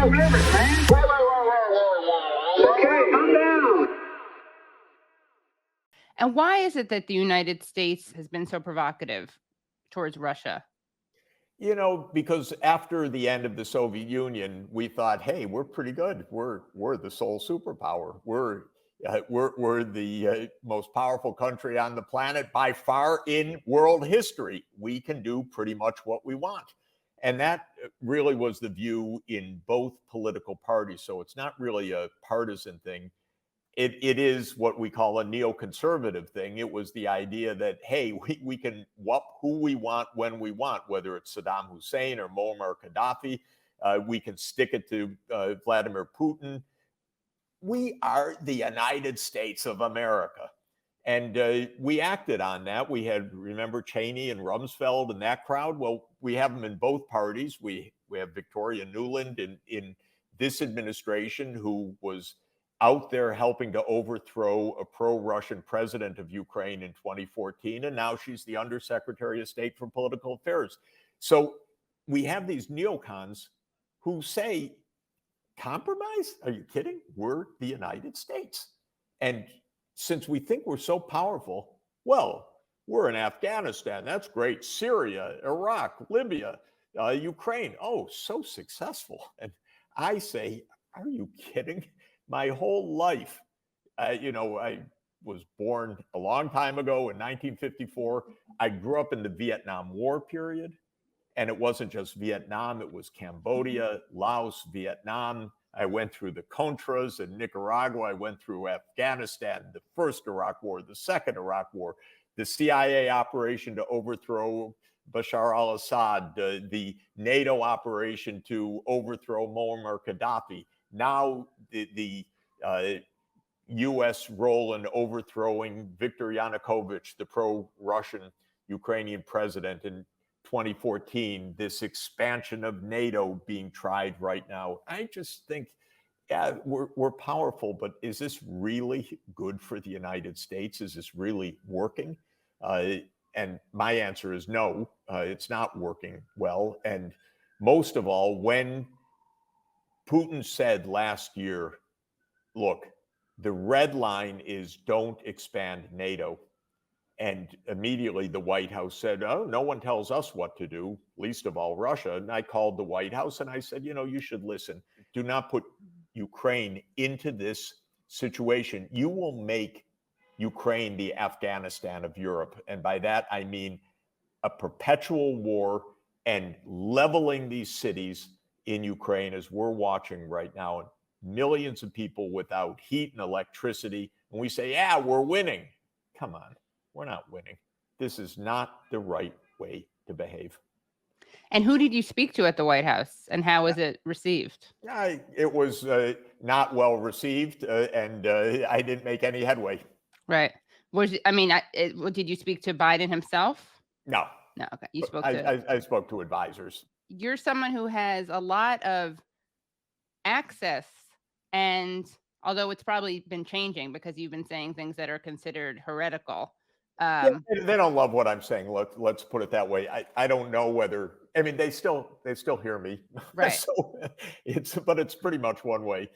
limit, man. Okay, calm down. And why is it that the United States has been so provocative towards Russia? Because after the end of the Soviet Union, we thought, hey, we're pretty good. We're the sole superpower. We're the most powerful country on the planet by far in world history. We can do pretty much what we want. And that really was the view in both political parties. So it's not really a partisan thing. It is what we call a neoconservative thing. It was the idea that, hey, we can whoop who we want when we want, whether it's Saddam Hussein or Muammar Gaddafi. We can stick it to Vladimir Putin. We are the United States of America. And we acted on that. We had, remember, Cheney and Rumsfeld and that crowd? Well, we have them in both parties. We have Victoria Nuland in this administration, who was out there helping to overthrow a pro-Russian president of Ukraine in 2014. And now she's the Undersecretary of State for Political Affairs. So we have these neocons who say, compromise? Are you kidding? We're the United States. And since we think we're so powerful, well, we're in Afghanistan. That's great. Syria, Iraq, Libya, Ukraine. Oh, so successful. And I say, are you kidding? My whole life, I was born a long time ago in 1954. I grew up in the Vietnam War period. And it wasn't just Vietnam, it was Cambodia, Laos, Vietnam. I went through the Contras in Nicaragua. I went through Afghanistan, the first Iraq War, the second Iraq War, the CIA operation to overthrow Bashar al-Assad, the NATO operation to overthrow Muammar Gaddafi. Now the U.S. role in overthrowing Viktor Yanukovych, the pro-Russian Ukrainian president in 2014, this expansion of NATO being tried right now. I just think, yeah, we're powerful, but is this really good for the United States? Is this really working? And my answer is no, it's not working well. And most of all, when Putin said last year, look, the red line is don't expand NATO. And immediately the White House said, oh, no one tells us what to do, least of all Russia. And I called the White House and I said, you should listen. Do not put Ukraine into this situation. You will make Ukraine the Afghanistan of Europe. And by that, I mean a perpetual war and leveling these cities in Ukraine, as we're watching right now. And millions of people without heat and electricity. And we say, yeah, we're winning. Come on. We're not winning. This is not the right way to behave. And who did you speak to at the White House, and how was it received? It was not well received, and I didn't make any headway. Right. Did you speak to Biden himself? No. No. Okay. You spoke to. I spoke to advisors. You're someone who has a lot of access, and although it's probably been changing because you've been saying things that are considered heretical. They don't love what I'm saying. Let's put it that way. I don't know whether, they still hear me. Right. So it's pretty much one way.